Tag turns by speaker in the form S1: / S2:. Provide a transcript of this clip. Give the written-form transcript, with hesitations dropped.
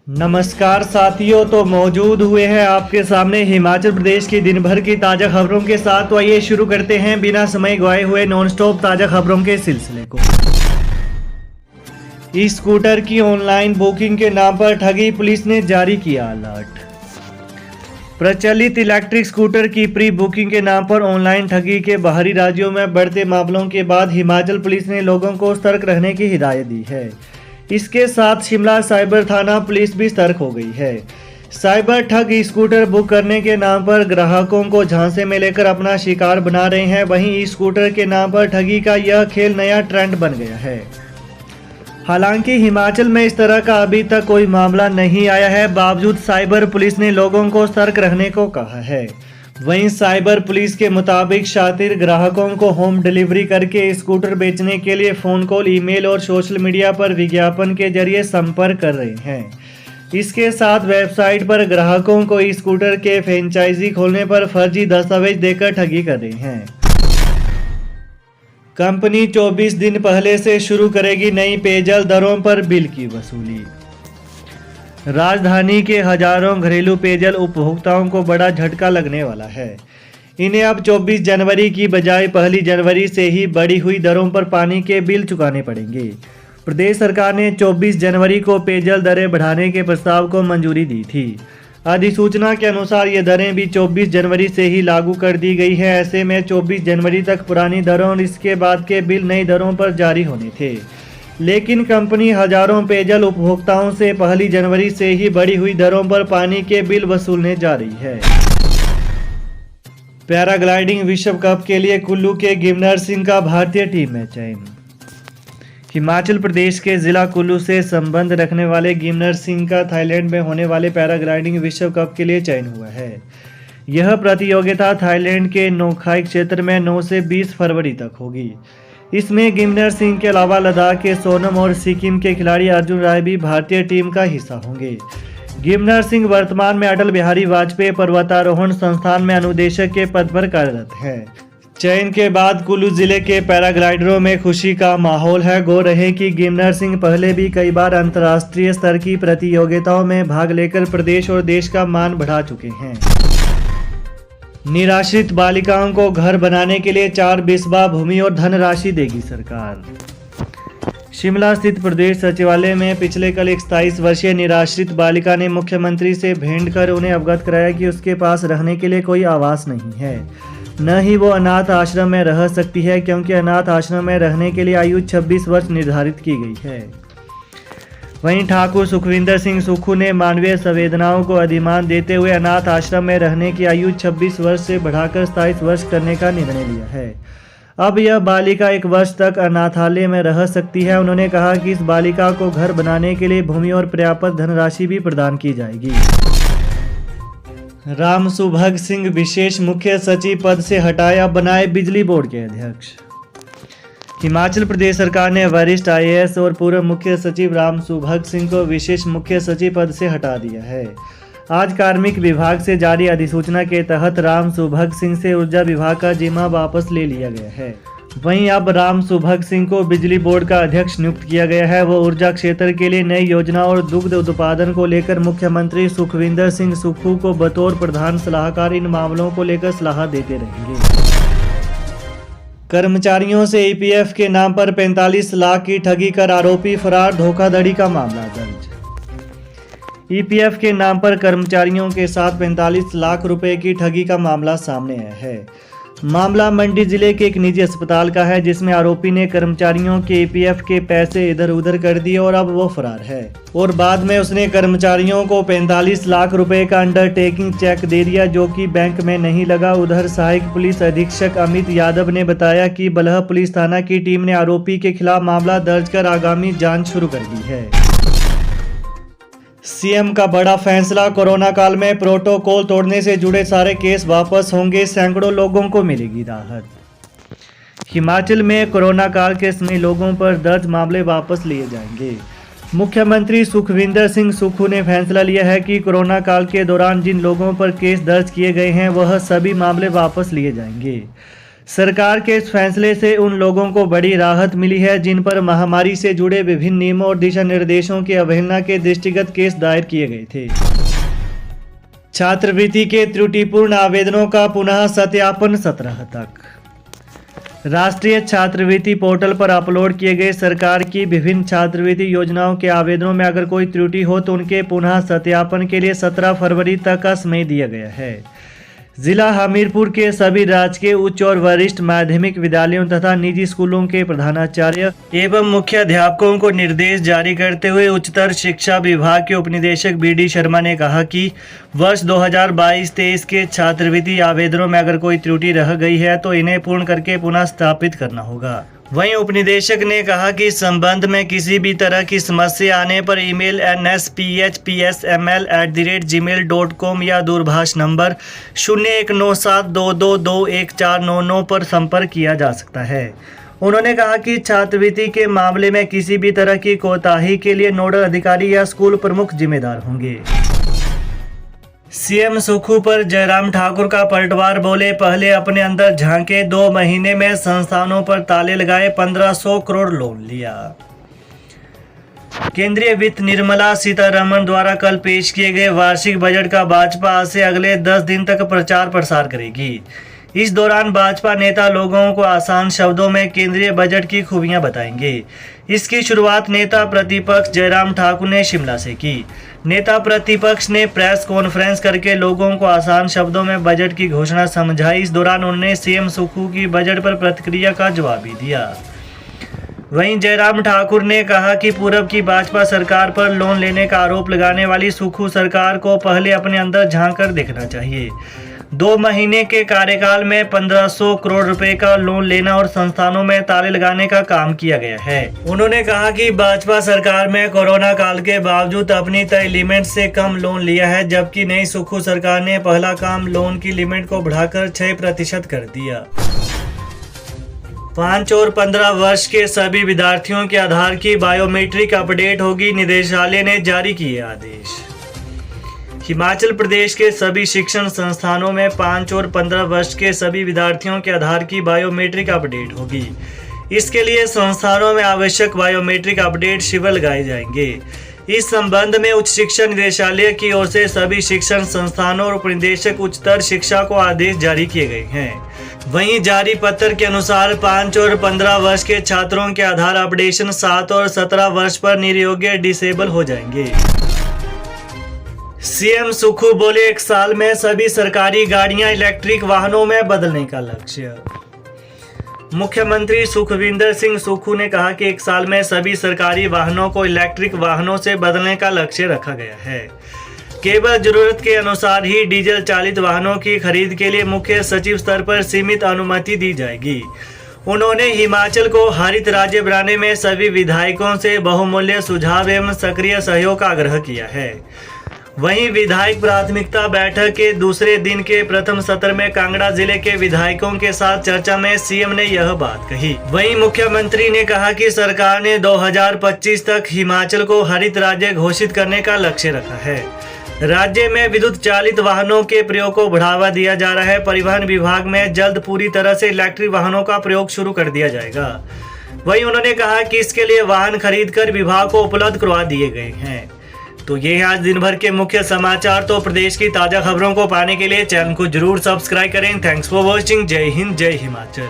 S1: नमस्कार साथियों, तो मौजूद हुए हैं आपके सामने हिमाचल प्रदेश की दिन भर की ताज़ा खबरों के साथ। तो आइए शुरू करते हैं बिना समय गवाए हुए नॉन स्टॉप ताज़ा खबरों के सिलसिले को। ई स्कूटर की ऑनलाइन बुकिंग के नाम पर ठगी, पुलिस ने जारी किया अलर्ट। प्रचलित इलेक्ट्रिक स्कूटर की प्री बुकिंग के नाम पर ऑनलाइन ठगी के बाहरी राज्यों में बढ़ते मामलों के बाद हिमाचल पुलिस ने लोगों को सतर्क रहने की हिदायत दी है। इसके साथ शिमला साइबर थाना पुलिस भी सतर्क हो गई है। साइबर ठग ई स्कूटर बुक करने के नाम पर ग्राहकों को झांसे में लेकर अपना शिकार बना रहे हैं। वहीं ई स्कूटर के नाम पर ठगी का यह खेल नया ट्रेंड बन गया है। हालांकि हिमाचल में इस तरह का अभी तक कोई मामला नहीं आया है, बावजूद साइबर पुलिस ने लोगों को सतर्क रहने को कहा है। वहीं साइबर पुलिस के मुताबिक शातिर ग्राहकों को होम डिलीवरी करके स्कूटर बेचने के लिए फ़ोन कॉल, ईमेल और सोशल मीडिया पर विज्ञापन के जरिए संपर्क कर रहे हैं। इसके साथ वेबसाइट पर ग्राहकों को स्कूटर के फ्रेंचाइजी खोलने पर फर्जी दस्तावेज देकर ठगी कर रहे हैं। कंपनी 24 दिन पहले से शुरू करेगी नई पेयजल दरों पर बिल की वसूली। राजधानी के हजारों घरेलू पेयजल उपभोक्ताओं को बड़ा झटका लगने वाला है। इन्हें अब 24 जनवरी की बजाय 1 जनवरी से ही बढ़ी हुई दरों पर पानी के बिल चुकाने पड़ेंगे। प्रदेश सरकार ने 24 जनवरी को पेयजल दरें बढ़ाने के प्रस्ताव को मंजूरी दी थी। अधिसूचना के अनुसार ये दरें भी 24 जनवरी से ही लागू कर दी गई है। ऐसे में 24 जनवरी तक पुरानी दरों और इसके बाद के बिल नई दरों पर जारी होने थे, लेकिन कंपनी हजारों पेयजल उपभोक्ताओं से 1 जनवरी से ही बढ़ी हुई दरों पर पानी के बिल वसूलने जा रही है। पैराग्लाइडिंग विश्व कप के लिए कुल्लू के गिमनर सिंह का भारतीय टीम में चयन। हिमाचल प्रदेश के जिला कुल्लू से संबंध रखने वाले गिमनर सिंह का थाईलैंड में होने वाले पैराग्लाइडिंग विश्व कप के लिए चयन हुआ है। यह प्रतियोगिता थाईलैंड के नोखाई क्षेत्र में 9 से 20 फरवरी तक होगी। इसमें गिमनर सिंह के अलावा लद्दाख के सोनम और सिक्किम के खिलाड़ी अर्जुन राय भी भारतीय टीम का हिस्सा होंगे। गिमनर सिंह वर्तमान में अटल बिहारी वाजपेयी पर्वतारोहण संस्थान में अनुदेशक के पद पर कार्यरत हैं। चयन के बाद कुल्लू जिले के पैराग्लाइडरों में खुशी का माहौल है। गौर रहे कि गिमनर सिंह पहले भी कई बार अंतर्राष्ट्रीय स्तर की प्रतियोगिताओं में भाग लेकर प्रदेश और देश का मान बढ़ा चुके हैं। निराश्रित बालिकाओं को घर बनाने के लिए 4 बिस्बा भूमि और धनराशि देगी सरकार। शिमला स्थित प्रदेश सचिवालय में पिछले कल एक 27 वर्षीय निराश्रित बालिका ने मुख्यमंत्री से भेंट कर उन्हें अवगत कराया कि उसके पास रहने के लिए कोई आवास नहीं है, न ही वो अनाथ आश्रम में रह सकती है, क्योंकि अनाथ आश्रम में रहने के लिए आयु 26 वर्ष निर्धारित की गई है। वहीं ठाकुर सुखविंदर सिंह सुक्खू ने मानवीय संवेदनाओं को अधिमान देते हुए अनाथ आश्रम में रहने की आयु 26 वर्ष से बढ़ाकर 27 वर्ष करने का निर्णय लिया है। अब यह बालिका 1 वर्ष तक अनाथालय में रह सकती है। उन्होंने कहा कि इस बालिका को घर बनाने के लिए भूमि और पर्याप्त धनराशि भी प्रदान की जाएगी। राम सुभग सिंह विशेष मुख्य सचिव पद से हटाया, बनाए बिजली बोर्ड के अध्यक्ष। हिमाचल प्रदेश सरकार ने वरिष्ठ IAS और पूर्व मुख्य सचिव राम सुभग सिंह को विशेष मुख्य सचिव पद से हटा दिया है। आज कार्मिक विभाग से जारी अधिसूचना के तहत राम सुभग सिंह से ऊर्जा विभाग का जिम्मा वापस ले लिया गया है। वहीं अब राम सुभग सिंह को बिजली बोर्ड का अध्यक्ष नियुक्त किया गया है। वो ऊर्जा क्षेत्र के लिए नई योजना और दुग्ध उत्पादन को लेकर मुख्यमंत्री सुखविंदर सिंह सुक्खू को बतौर प्रधान सलाहकार इन मामलों को लेकर सलाह देते रहेंगे। कर्मचारियों से EPF के नाम पर 45 लाख की ठगी कर आरोपी फरार, धोखाधड़ी का मामला दर्ज। EPF के नाम पर कर्मचारियों के साथ 45 लाख रुपए की ठगी का मामला सामने आया है। मामला मंडी जिले के एक निजी अस्पताल का है, जिसमें आरोपी ने कर्मचारियों के EPF के पैसे इधर उधर कर दिए और अब वो फरार है। और बाद में उसने कर्मचारियों को 45 लाख रुपए का अंडरटेकिंग चेक दे दिया, जो कि बैंक में नहीं लगा। उधर सहायक पुलिस अधीक्षक अमित यादव ने बताया कि बलह पुलिस थाना की टीम ने आरोपी के खिलाफ मामला दर्ज कर आगामी जाँच शुरू कर दी है। CM का बड़ा फैसला, कोरोना काल में प्रोटोकॉल तोड़ने से जुड़े सारे केस वापस होंगे, सैकड़ों लोगों को मिलेगी राहत। हिमाचल में कोरोना काल के समय लोगों पर दर्ज मामले वापस लिए जाएंगे। मुख्यमंत्री सुखविंदर सिंह सुक्खू ने फैसला लिया है कि कोरोना काल के दौरान जिन लोगों पर केस दर्ज किए गए हैं वह सभी मामले वापस लिए जाएंगे। सरकार के इस फैसले से उन लोगों को बड़ी राहत मिली है जिन पर महामारी से जुड़े विभिन्न नियमों और दिशा निर्देशों की अवहेलना के दृष्टिगत केस दायर किए गए थे। छात्रवृत्ति के त्रुटिपूर्ण आवेदनों का पुनः सत्यापन 17 तक। राष्ट्रीय छात्रवृत्ति पोर्टल पर अपलोड किए गए सरकार की विभिन्न छात्रवृत्ति योजनाओं के आवेदनों में अगर कोई त्रुटि हो तो उनके पुनः सत्यापन के लिए 17 फरवरी तक का समय दिया गया है। जिला हमीरपुर के सभी राजकीय उच्च और वरिष्ठ माध्यमिक विद्यालयों तथा निजी स्कूलों के प्रधानाचार्य एवं मुख्य अध्यापकों को निर्देश जारी करते हुए उच्चतर शिक्षा विभाग के उपनिदेशक BD शर्मा ने कहा कि वर्ष 2022-23 के छात्रवृत्ति आवेदनों में अगर कोई त्रुटि रह गई है तो इन्हें पूर्ण करके पुनः स्थापित करना होगा। वहीं उपनिदेशक ने कहा कि इस संबंध में किसी भी तरह की समस्या आने पर ईमेल nsphpsml@gmail.com या दूरभाष नंबर 019722211499 पर संपर्क किया जा सकता है। उन्होंने कहा कि छात्रवृत्ति के मामले में किसी भी तरह की कोताही के लिए नोडल अधिकारी या स्कूल प्रमुख जिम्मेदार होंगे। सीएम सुक्खू पर जयराम ठाकुर का पलटवार, बोले पहले अपने अंदर झांके, 2 महीने में संस्थानों पर ताले लगाए, 1500 करोड़ लोन लिया। केंद्रीय वित्त निर्मला सीतारमण द्वारा कल पेश किए गए वार्षिक बजट का भाजपा आज से अगले 10 दिन तक प्रचार प्रसार करेगी। इस दौरान भाजपा नेता लोगों को आसान शब्दों में केंद्रीय बजट की खूबियां बताएंगे। इसकी शुरुआत नेता प्रतिपक्ष जयराम ठाकुर ने शिमला से की। नेता प्रतिपक्ष ने प्रेस कॉन्फ्रेंस करके लोगों को आसान शब्दों में बजट की घोषणा समझाई। इस दौरान उन्होंने सीएम सुक्खू की बजट पर प्रतिक्रिया का जवाब भी दिया। वहीं जयराम ठाकुर ने कहा कि पूर्व की भाजपा सरकार पर लोन लेने का आरोप लगाने वाली सुक्खू सरकार को पहले अपने अंदर झांक कर देखना चाहिए। 2 महीने के कार्यकाल में 1500 करोड़ रुपए का लोन लेना और संस्थानों में ताले लगाने का काम किया गया है। उन्होंने कहा कि भाजपा सरकार में कोरोना काल के बावजूद अपनी तय लिमिट से कम लोन लिया है, जबकि नई सुक्खू सरकार ने पहला काम लोन की लिमिट को बढ़ाकर 6% कर दिया। 5 और 15 वर्ष के सभी विद्यार्थियों के आधार की बायोमेट्रिक अपडेट होगी, निदेशालय ने जारी किए आदेश। हिमाचल प्रदेश के सभी शिक्षण संस्थानों में 5 और 15 वर्ष के सभी विद्यार्थियों के आधार की बायोमेट्रिक अपडेट होगी। इसके लिए संस्थानों में आवश्यक बायोमेट्रिक अपडेट शिविर लगाए जाएंगे। इस संबंध में उच्च शिक्षा निदेशालय की ओर से सभी शिक्षण संस्थानों और उपनिदेशक उच्चतर शिक्षा को आदेश जारी किए गए हैं। वहीं जारी पत्र के अनुसार 5 और 15 वर्ष के छात्रों के आधार अपडेशन 7 और 17 वर्ष पर निर्योग्य डिसेबल हो जाएंगे। सीएम सुक्खू बोले 1 साल में सभी सरकारी गाड़ियां इलेक्ट्रिक वाहनों में बदलने का लक्ष्य। मुख्यमंत्री सुखविंदर सिंह सुक्खू ने कहा कि 1 साल में सभी सरकारी वाहनों को इलेक्ट्रिक वाहनों से बदलने का लक्ष्य रखा गया है। केवल जरूरत के अनुसार ही डीजल चालित वाहनों की खरीद के लिए मुख्य सचिव स्तर पर सीमित अनुमति दी जाएगी। उन्होंने हिमाचल को हरित राज्य बनाने में सभी विधायकों से बहुमूल्य सुझाव एवं सक्रिय सहयोग का आग्रह किया है। वहीं विधायक प्राथमिकता बैठक के दूसरे दिन के प्रथम सत्र में कांगड़ा जिले के विधायकों के साथ चर्चा में सीएम ने यह बात कही। वहीं मुख्यमंत्री ने कहा कि सरकार ने 2025 तक हिमाचल को हरित राज्य घोषित करने का लक्ष्य रखा है। राज्य में विद्युत चालित वाहनों के प्रयोग को बढ़ावा दिया जा रहा है। परिवहन विभाग में जल्द पूरी तरह से इलेक्ट्रिक वाहनों का प्रयोग शुरू कर दिया जाएगा। वहीं उन्होंने कहा कि इसके लिए वाहन खरीद कर विभाग को उपलब्ध करवा दिए गए हैं। तो ये है आज दिन भर के मुख्य समाचार। तो प्रदेश की ताजा खबरों को पाने के लिए चैनल को जरूर सब्सक्राइब करें। Thanks for watching. जय हिंद, जय हिमाचल।